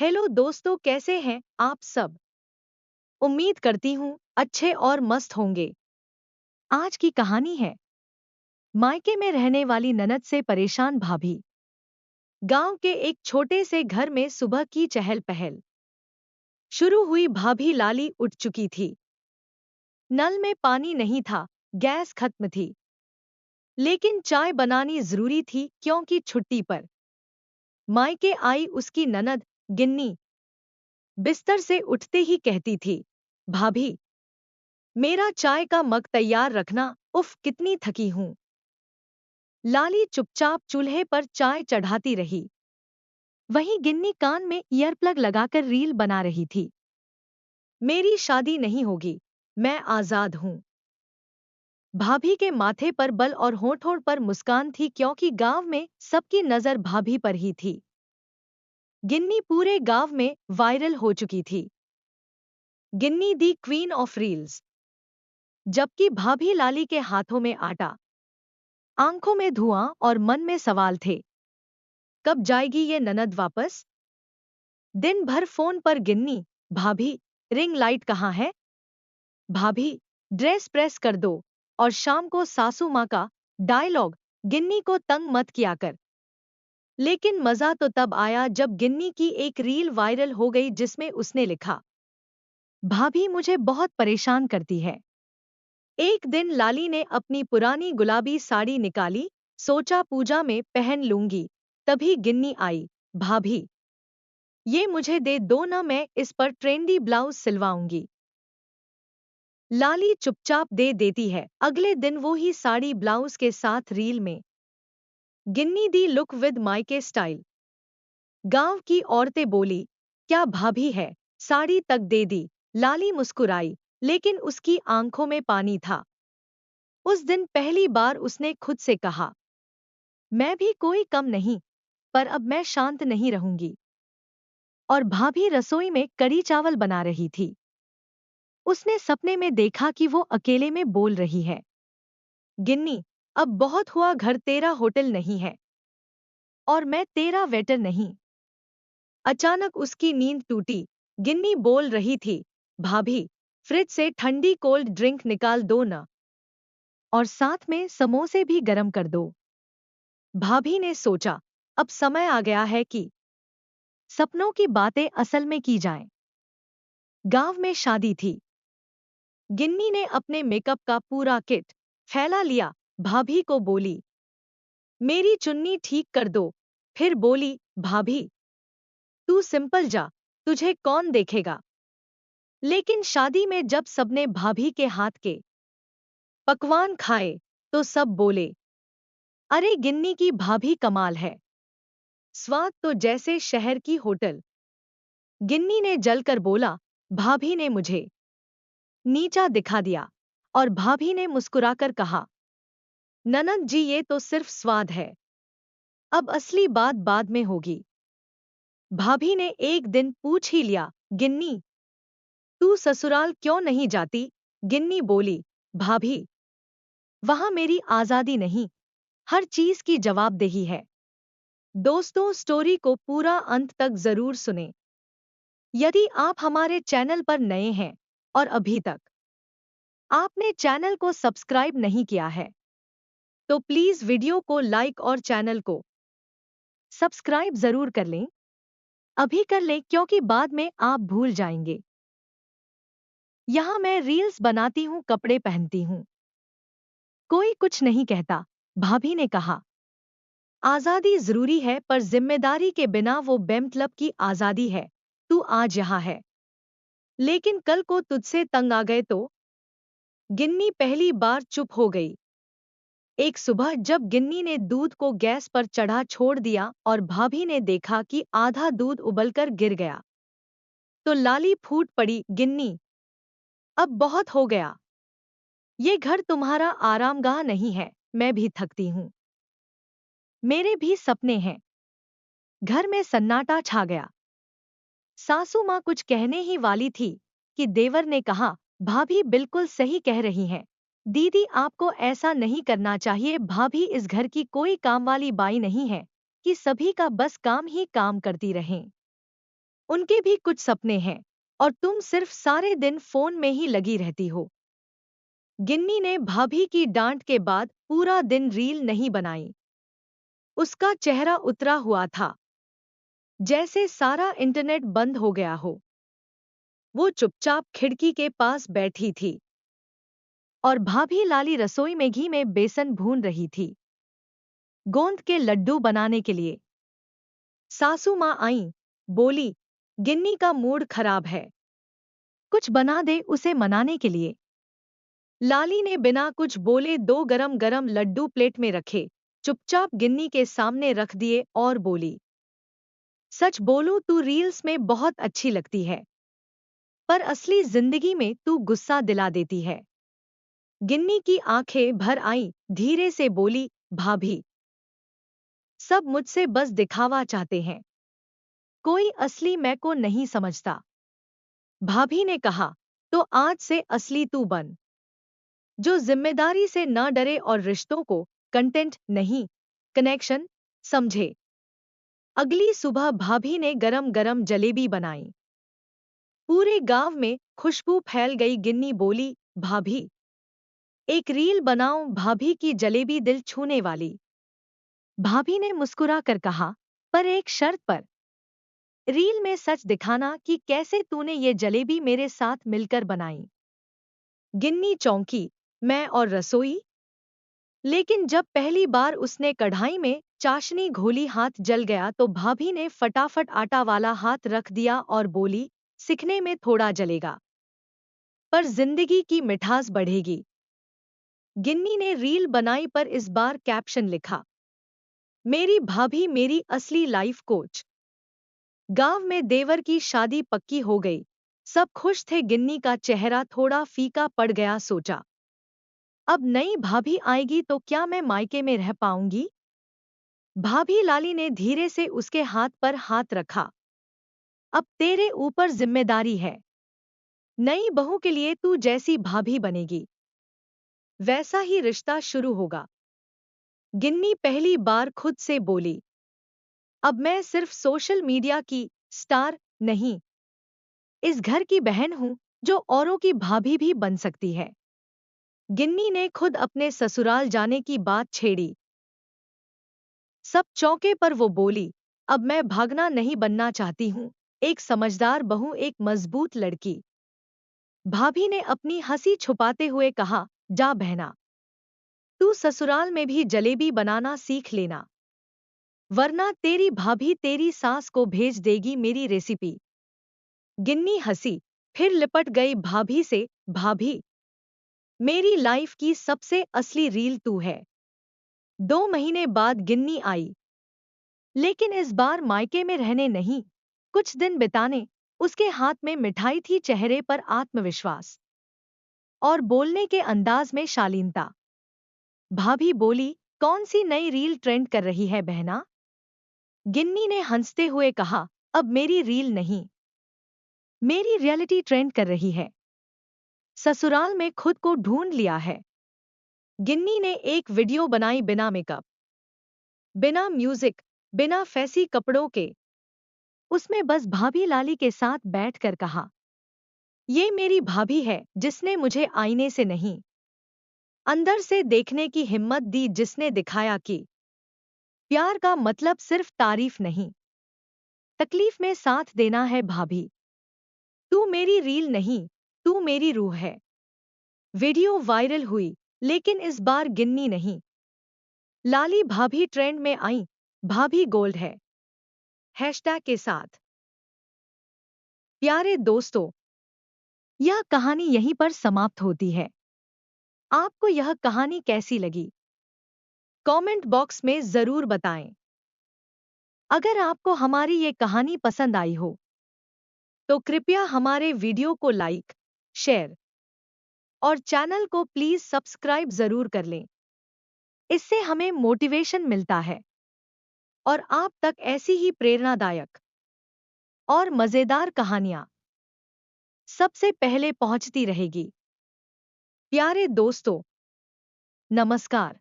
Hello दोस्तों, कैसे हैं आप सब। उम्मीद करती हूँ अच्छे और मस्त होंगे। आज की कहानी है मायके में रहने वाली ननद से परेशान भाभी। गांव के एक छोटे से घर में सुबह की चहल पहल शुरू हुई। भाभी लाली उठ चुकी थी। नल में पानी नहीं था, गैस खत्म थी, लेकिन चाय बनानी जरूरी थी क्योंकि छुट्टी पर मायके आई उसकी ननद गिन्नी बिस्तर से उठते ही कहती थी, भाभी मेरा चाय का मग तैयार रखना। उफ, कितनी थकी हूं। लाली चुपचाप चूल्हे पर चाय चढ़ाती रही। वहीं गिन्नी कान में ईयरप्लग लगाकर रील बना रही थी। मेरी शादी नहीं होगी, मैं आजाद हूं। भाभी के माथे पर बल और होठों पर मुस्कान थी क्योंकि गांव में सबकी नजर भाभी पर ही थी। गिन्नी पूरे गांव में वायरल हो चुकी थी। गिन्नी दी क्वीन ऑफ रील्स। जबकि भाभी लाली के हाथों में आटा, आंखों में धुआं और मन में सवाल थे, कब जाएगी ये ननद वापस। दिन भर फोन पर गिन्नी, भाभी रिंग लाइट कहाँ है, भाभी ड्रेस प्रेस कर दो। और शाम को सासू माँ का डायलॉग, गिन्नी को तंग मत किया कर। लेकिन मजा तो तब आया जब गिन्नी की एक रील वायरल हो गई जिसमें उसने लिखा, भाभी मुझे बहुत परेशान करती है। एक दिन लाली ने अपनी पुरानी गुलाबी साड़ी निकाली, सोचा पूजा में पहन लूंगी। तभी गिन्नी आई, भाभी ये मुझे दे दो ना, मैं इस पर ट्रेंडी ब्लाउज सिलवाऊंगी। लाली चुपचाप दे देती है। अगले दिन वो ही साड़ी ब्लाउज के साथ रील में। गिन्नी दी लुक विद मायके स्टाइल। गांव की औरतें बोली, क्या भाभी है, साड़ी तक दे दी। लाली मुस्कुराई, लेकिन उसकी आंखों में पानी था। उस दिन पहली बार उसने खुद से कहा, मैं भी कोई कम नहीं, पर अब मैं शांत नहीं रहूंगी। और भाभी रसोई में कड़ी चावल बना रही थी। उसने सपने में देखा कि वो अकेले में बोल रही है, गिन्नी अब बहुत हुआ, घर तेरा होटल नहीं है और मैं तेरा वेटर नहीं। अचानक उसकी नींद टूटी। गिन्नी बोल रही थी, भाभी फ्रिज से ठंडी कोल्ड ड्रिंक निकाल दो ना, और साथ में समोसे भी गरम कर दो। भाभी ने सोचा, अब समय आ गया है कि सपनों की बातें असल में की जाएं। गांव में शादी थी। गिन्नी ने अपने मेकअप का पूरा किट फैला लिया। भाभी को बोली, मेरी चुन्नी ठीक कर दो। फिर बोली, भाभी तू सिंपल जा, तुझे कौन देखेगा। लेकिन शादी में जब सबने भाभी के हाथ के पकवान खाए तो सब बोले, अरे गिन्नी की भाभी कमाल है, स्वाद तो जैसे शहर की होटल। गिन्नी ने जलकर बोला, भाभी ने मुझे नीचा दिखा दिया। और भाभी ने मुस्कुराकर कहा, ननद जी ये तो सिर्फ स्वाद है, अब असली बात बाद में होगी। भाभी ने एक दिन पूछ ही लिया, गिन्नी तू ससुराल क्यों नहीं जाती। गिन्नी बोली, भाभी वहां मेरी आजादी नहीं, हर चीज की जवाबदेही है। दोस्तों, स्टोरी को पूरा अंत तक जरूर सुने। यदि आप हमारे चैनल पर नए हैं और अभी तक आपने चैनल को सब्सक्राइब नहीं किया है, तो प्लीज वीडियो को लाइक और चैनल को सब्सक्राइब जरूर कर लें। अभी कर लें क्योंकि बाद में आप भूल जाएंगे। यहाँ मैं रील्स बनाती हूँ, कपड़े पहनती हूँ, कोई कुछ नहीं कहता। भाभी ने कहा, आजादी जरूरी है पर जिम्मेदारी के बिना वो बेमतलब की आजादी है। तू आज यहाँ है, लेकिन कल को तुझसे तंग आ गए तो। गिन्नी पहली बार चुप हो गई। एक सुबह जब गिन्नी ने दूध को गैस पर चढ़ा छोड़ दिया और भाभी ने देखा कि आधा दूध उबलकर गिर गया, तो लाली फूट पड़ी, गिन्नी अब बहुत हो गया। ये घर तुम्हारा आरामगाह नहीं है, मैं भी थकती हूँ, मेरे भी सपने हैं। घर में सन्नाटा छा गया। सासू माँ कुछ कहने ही वाली थी कि देवर ने कहा, भाभी बिल्कुल सही कह रही हैं। दीदी आपको ऐसा नहीं करना चाहिए, भाभी इस घर की कोई काम वाली बाई नहीं है कि सभी का बस काम ही काम करती रहें। उनके भी कुछ सपने हैं और तुम सिर्फ सारे दिन फोन में ही लगी रहती हो। गिन्नी ने भाभी की डांट के बाद पूरा दिन रील नहीं बनाई। उसका चेहरा उतरा हुआ था, जैसे सारा इंटरनेट बंद हो गया हो। वो चुपचाप खिड़की के पास बैठी थी और भाभी लाली रसोई में घी में बेसन भून रही थी, गोंद के लड्डू बनाने के लिए। सासू माँ आईं, बोली, गिन्नी का मूड खराब है, कुछ बना दे उसे मनाने के लिए। लाली ने बिना कुछ बोले 2 गरम गरम लड्डू प्लेट में रखे, चुपचाप गिन्नी के सामने रख दिए और बोली, सच बोलूं तू रील्स में बहुत अच्छी लगती है, पर असली जिंदगी में तू गुस्सा दिला देती है। गिन्नी की आंखें भर आईं, धीरे से बोली, भाभी, सब मुझसे बस दिखावा चाहते हैं, कोई असली मैं को नहीं समझता। भाभी ने कहा, तो आज से असली तू बन, जो जिम्मेदारी से न डरे और रिश्तों को कंटेंट नहीं, कनेक्शन समझे। अगली सुबह भाभी ने गरम गरम जलेबी बनाई। पूरे गांव में खुशबू फैल गई। गिन्नी बोली, भाभी, एक रील बनाओ, भाभी की जलेबी दिल छूने वाली। भाभी ने मुस्कुरा कर कहा, पर एक शर्त पर। रील में सच दिखाना कि कैसे तूने ये जलेबी मेरे साथ मिलकर बनाई। गिन्नी चौंकी, मैं और रसोई? लेकिन जब पहली बार उसने कढ़ाई में चाशनी घोली, हाथ जल गया तो भाभी ने फटाफट आटा वाला हाथ रख दिया और बोली, सीखने में थोड़ा जलेगा, पर जिंदगी की मिठास बढ़ेगी। गिन्नी ने रील बनाई पर इस बार कैप्शन लिखा, मेरी भाभी मेरी असली लाइफ कोच। गांव में देवर की शादी पक्की हो गई, सब खुश थे। गिन्नी का चेहरा थोड़ा फीका पड़ गया। सोचा, अब नई भाभी आएगी तो क्या मैं मायके में रह पाऊंगी? भाभी लाली ने धीरे से उसके हाथ पर हाथ रखा, अब तेरे ऊपर जिम्मेदारी है। नई बहू के लिए तू जैसी भाभी बनेगी, वैसा ही रिश्ता शुरू होगा। गिन्नी पहली बार खुद से बोली, अब मैं सिर्फ सोशल मीडिया की स्टार नहीं, इस घर की बहन हूं जो औरों की भाभी भी बन सकती है। गिन्नी ने खुद अपने ससुराल जाने की बात छेड़ी। सब चौंके पर वो बोली, अब मैं भागना नहीं, बनना चाहती हूँ एक समझदार बहू, एक मजबूत लड़की। भाभी ने अपनी हंसी छुपाते हुए कहा, जा बहना, तू ससुराल में भी जलेबी बनाना सीख लेना, वरना तेरी भाभी तेरी सास को भेज देगी मेरी रेसिपी। गिन्नी हंसी, फिर लिपट गई भाभी से, भाभी, मेरी लाइफ की सबसे असली रील तू है। 2 महीने बाद गिन्नी आई, लेकिन इस बार मायके में रहने नहीं, कुछ दिन बिताने। उसके हाथ में मिठाई थी, चेहरे पर आत्मविश्वास और बोलने के अंदाज में शालीनता। भाभी बोली, कौन सी नई रील ट्रेंड कर रही है बहना? गिन्नी ने हंसते हुए कहा, अब मेरी रील नहीं, मेरी रियलिटी ट्रेंड कर रही है। ससुराल में खुद को ढूंढ लिया है। गिन्नी ने एक वीडियो बनाई, बिना मेकअप, बिना म्यूजिक, बिना फैसी कपड़ों के। उसमें बस भाभी लाली के साथ बैठकर कहा, ये मेरी भाभी है जिसने मुझे आईने से नहीं, अंदर से देखने की हिम्मत दी, जिसने दिखाया कि प्यार का मतलब सिर्फ तारीफ नहीं, तकलीफ में साथ देना है। भाभी, तू मेरी रील नहीं, तू मेरी रूह है। वीडियो वायरल हुई, लेकिन इस बार गिन्नी नहीं, लाली भाभी ट्रेंड में आई। भाभी गोल्ड है हैशटैग के साथ। प्यारे दोस्तों, यह कहानी यहीं पर समाप्त होती है। आपको यह कहानी कैसी लगी? कमेंट बॉक्स में जरूर बताएं। अगर आपको हमारी ये कहानी पसंद आई हो तो कृपया हमारे वीडियो को लाइक, शेयर और चैनल को प्लीज सब्सक्राइब जरूर कर लें। इससे हमें मोटिवेशन मिलता है और आप तक ऐसी ही प्रेरणादायक और मजेदार कहानियां सबसे पहले पहुंचती रहेगी। प्यारे दोस्तों, नमस्कार।